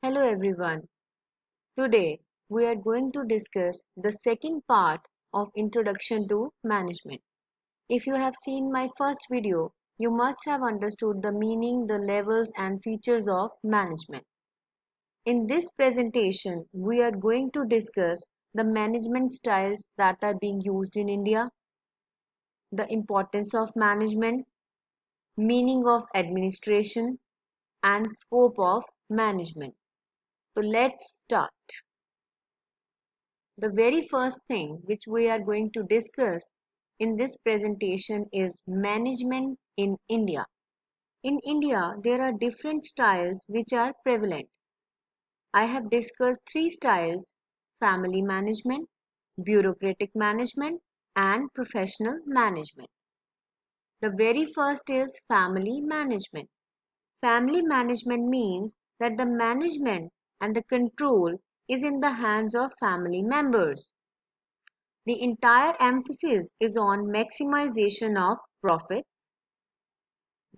Hello everyone. Today we are going to discuss the second part of Introduction to Management. If you have seen my first video, you must have understood the meaning, the levels and features of management. In this presentation, we are going to discuss the management styles that are being used in India, the importance of management, meaning of administration, and scope of management. So let's start. The very first thing which we are going to discuss in this presentation is management in India. In India, there are different styles which are prevalent. I have discussed three styles: family management, bureaucratic management, and professional management. The very first is family management. Family management means that the management and the control is in the hands of family members. The entire emphasis is on maximization of profits.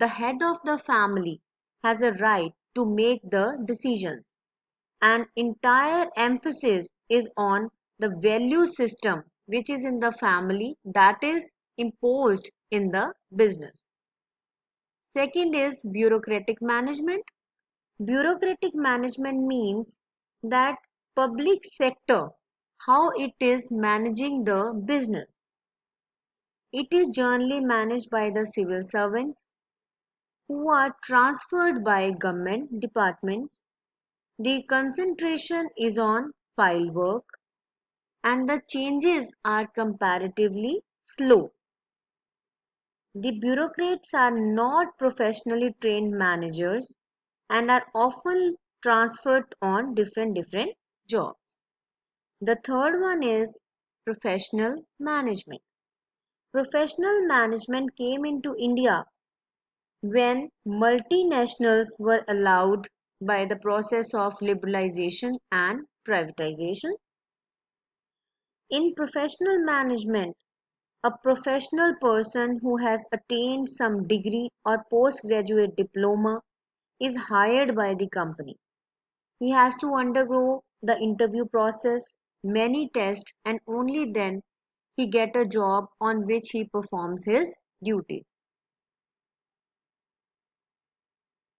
The head of the family has a right to make the decisions, and entire emphasis is on the value system which is in the family that is imposed in the business. Second is bureaucratic management. Bureaucratic management means that public sector, how it is managing the business. It is generally managed by the civil servants who are transferred by government departments. The concentration is on file work and the changes are comparatively slow. The bureaucrats are not professionally trained managers and are often transferred on different jobs. The third one is professional management. Professional management came into India when multinationals were allowed by the process of liberalization and privatization. In professional management, a professional person who has attained some degree or postgraduate diploma is hired by the company. He has to undergo the interview process, many tests, and only then he get a job on which he performs his duties.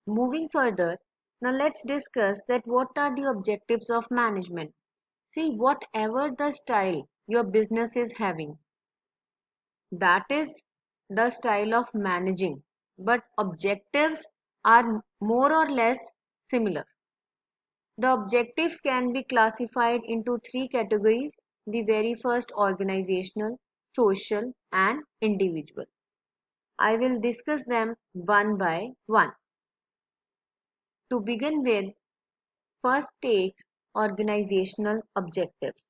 Moving further, now let's discuss that what are the objectives of management. See, whatever the style your business is having, that is the style of managing, but objectives are more or less similar. The objectives can be classified into three categories. The very first, organizational, social, and individual. I will discuss them one by one. To begin with, first take organizational objectives.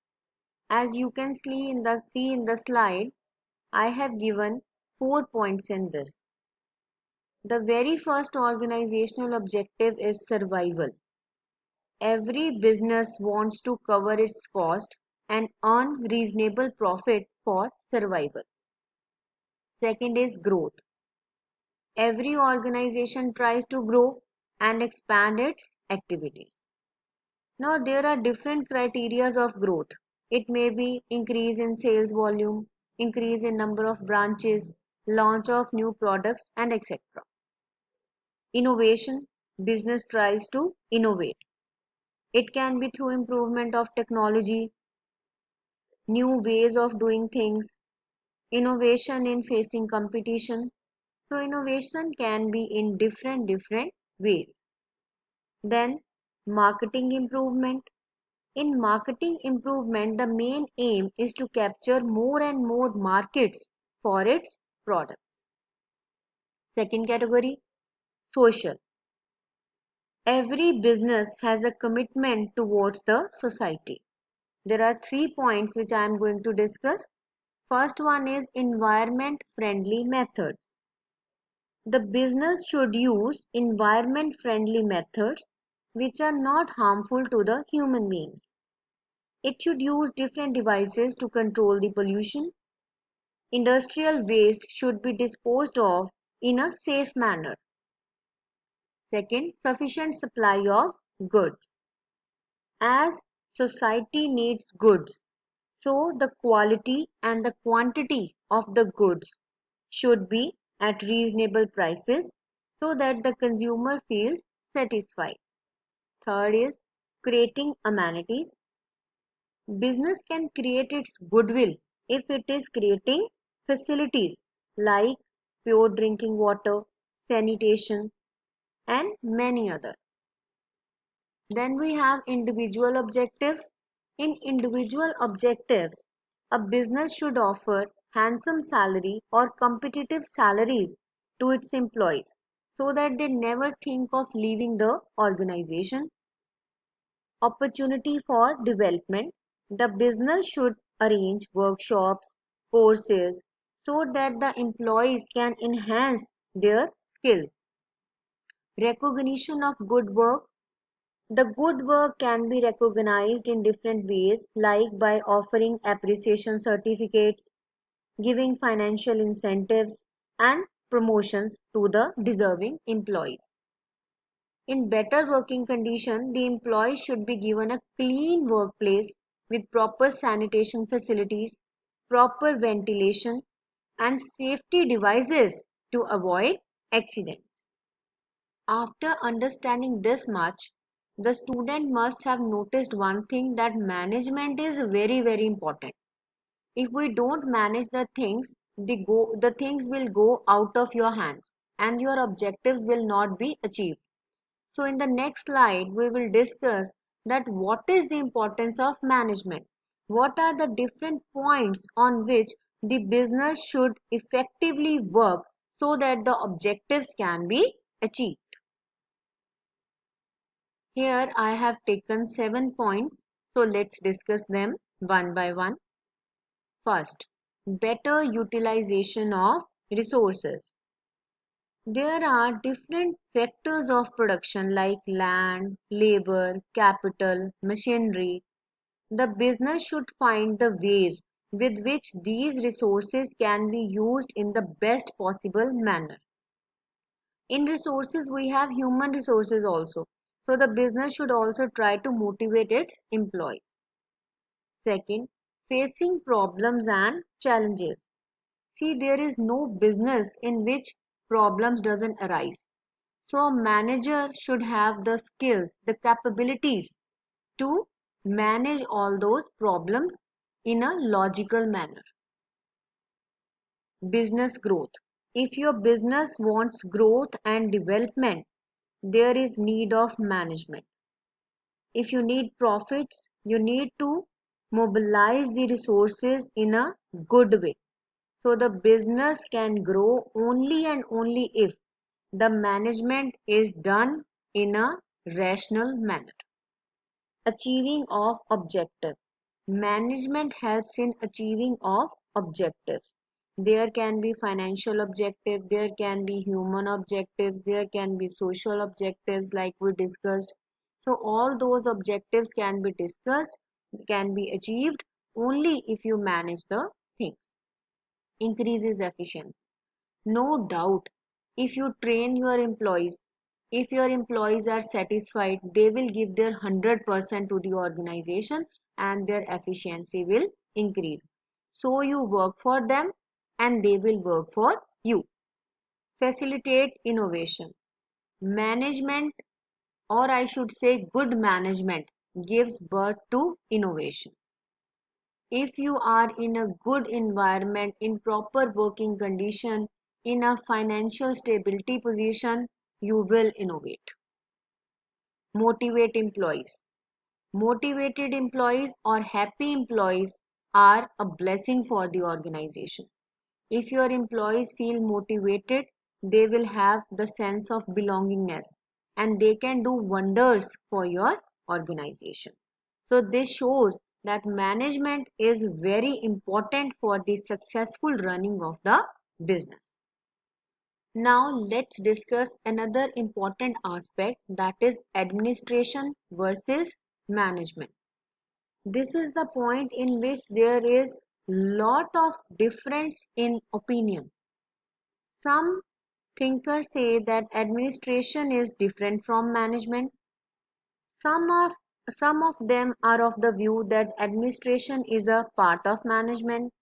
As you can see in the slide, I have given 4 points in this. The very first organizational objective is survival. Every business wants to cover its cost and earn reasonable profit for survival. Second is growth. Every organization tries to grow and expand its activities. Now there are different criteria of growth. It may be increase in sales volume, increase in number of branches, launch of new products, and etc. Innovation. Business tries to innovate. It can be through improvement of technology, new ways of doing things, innovation in facing competition. So innovation can be in different ways. Then marketing improvement. In marketing improvement, the main aim is to capture more and more markets for its products. Second category, social. Every business has a commitment towards the society. There are 3 points which I am going to discuss. First one is environment friendly methods. The business should use environment friendly methods which are not harmful to the human beings. It should use different devices to control the pollution. Industrial waste should be disposed of in a safe manner. Second, sufficient supply of goods. As society needs goods, so the quality and the quantity of the goods should be at reasonable prices so that the consumer feels satisfied. Third is creating amenities. Business can create its goodwill if it is creating facilities like pure drinking water, sanitation, and many other. Then we have individual objectives. In individual objectives, a business should offer handsome salary or competitive salaries to its employees so that they never think of leaving the organization. Opportunity for development. The business should arrange workshops, courses so that the employees can enhance their skills. Recognition of good work. The good work can be recognized in different ways, like by offering appreciation certificates, giving financial incentives, and promotions to the deserving employees. In better working condition, the employees should be given a clean workplace with proper sanitation facilities, proper ventilation, and safety devices to avoid accidents. After understanding this much, the student must have noticed one thing, that management is very, very important. If we don't manage the things will go out of your hands and your objectives will not be achieved. So in the next slide, we will discuss that what is the importance of management. What are the different points on which the business should effectively work so that the objectives can be achieved. Here I have taken 7 points, so let's discuss them one by one. First, better utilization of resources. There are different factors of production like land, labor, capital, machinery. The business should find the ways with which these resources can be used in the best possible manner. In resources, we have human resources also. So the business should also try to motivate its employees. Second, facing problems and challenges. See, there is no business in which problems doesn't arise. So a manager should have the skills, the capabilities to manage all those problems in a logical manner. Business growth. If your business wants growth and development, there is need of management. If you need profits, you need to mobilize the resources in a good way. So the business can grow only and only if the management is done in a rational manner. Achieving of objective. Management helps in achieving of objectives. There can be financial objective, there can be human objectives, there can be social objectives like we discussed. So all those objectives can be discussed, can be achieved only if you manage the things. Increases efficiency. No doubt, if you train your employees, if your employees are satisfied, they will give their 100% to the organization and their efficiency will increase. So you work for them and they will work for you. Facilitate innovation. Management, or I should say good management, gives birth to innovation. If you are in a good environment, in proper working condition, in a financial stability position, you will innovate. Motivate employees. Motivated employees or happy employees are a blessing for the organization. If your employees feel motivated, they will have the sense of belongingness and they can do wonders for your organization. So this shows that management is very important for the successful running of the business. Now let's discuss another important aspect, that is administration versus management. This is the point in which there is lot of difference in opinion. Some thinkers say that administration is different from management. Some of Some of them are of the view that administration is a part of management,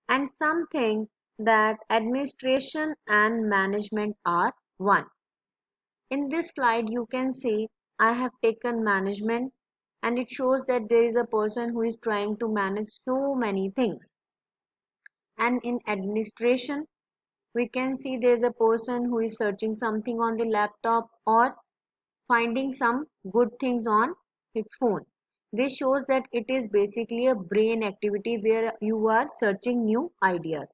and some think that administration and management are one. In this slide, you can see I have taken management, and it shows that there is a person who is trying to manage so many things. And in administration, we can see there is a person who is searching something on the laptop or finding some good things on his phone. This shows that it is basically a brain activity where you are searching new ideas.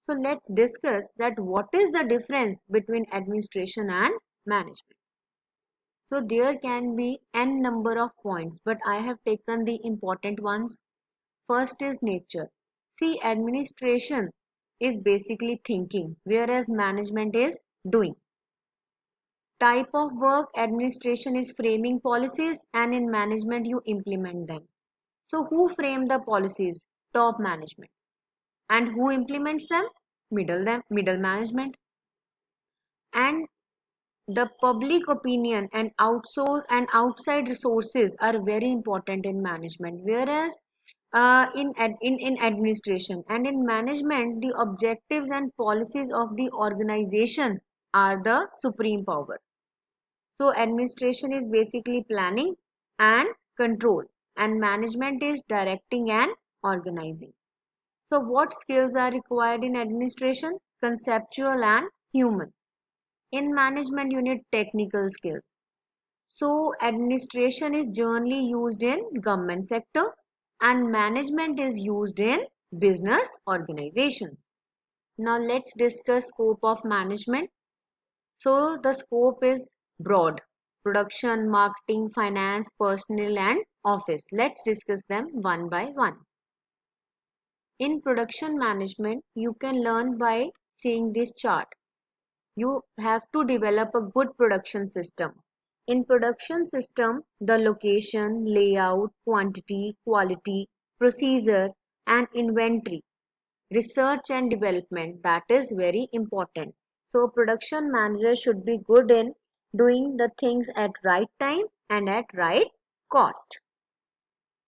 So let's discuss that what is the difference between administration and management. So there can be n number of points, but I have taken the important ones. First is nature. See, administration is basically thinking, whereas management is doing. Type of work, administration is framing policies, and in management you implement them. So who frame the policies? Top management. And who implements them? Middle management. And the public opinion and outside resources are very important in management, whereas in administration and in management, the objectives and policies of the organization are the supreme power. So administration is basically planning and control, and management is directing and organizing. So what skills are required in administration? Conceptual and human. In management, you need technical skills. So administration is generally used in government sector, and management is used in business organizations. Now let's discuss scope of management. So the scope is broad: production, marketing, finance, personnel, and office. Let's discuss them one by one. In production management, you can learn by seeing this chart. You have to develop a good production system. In production system, the location, layout, quantity, quality, procedure, and inventory, research and development, that is very important. So production manager should be good in doing the things at right time and at right cost.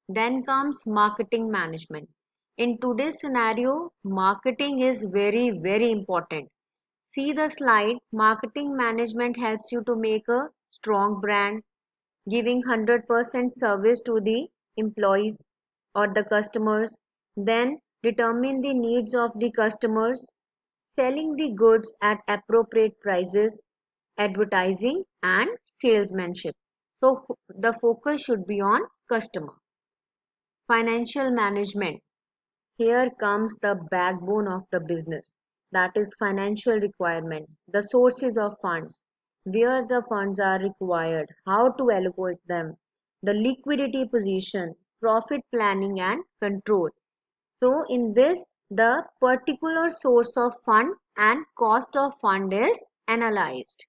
Then comes marketing management. In today's scenario, marketing is very important. See the slide. Marketing management helps you to make a strong brand, giving 100% service to the employees or the customers, then determine the needs of the customers, selling the goods at appropriate prices, advertising and salesmanship. So the focus should be on customer. Financial management. Here comes the backbone of the business, that is financial requirements, the sources of funds, where the funds are required, how to allocate them, the liquidity position, profit planning and control. So in this, the particular source of fund and cost of fund is analyzed.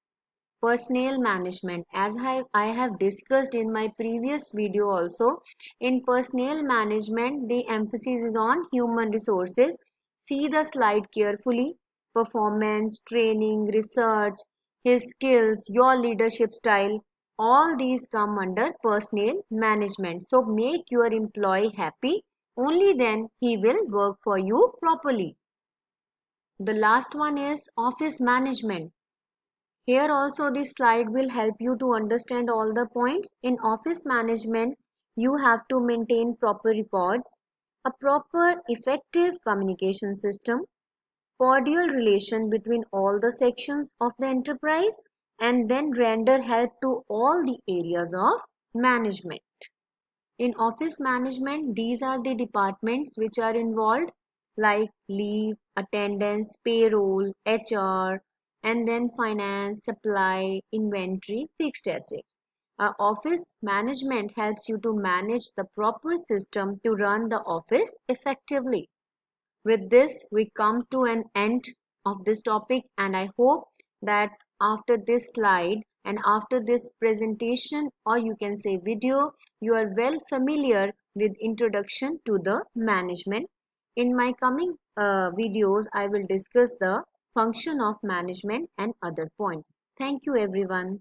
Personnel management, as I have discussed in my previous video also, in personnel management the emphasis is on human resources. See the slide carefully. Performance, training, research, his skills, your leadership style, all these come under personnel management. So make your employee happy, only then he will work for you properly. The last one is office management. Here also this slide will help you to understand all the points. In office management, you have to maintain proper records, a proper effective communication system, cordial relation between all the sections of the enterprise, and then render help to all the areas of management. In office management, these are the departments which are involved, like leave, attendance, payroll, HR, and then finance, supply, inventory, fixed assets. Office management helps you to manage the proper system to run the office effectively. With this, we come to an end of this topic, and I hope that after this slide and after this presentation, or you can say video, you are well familiar with introduction to the management. In my coming videos, I will discuss the function of management and other points. Thank you everyone.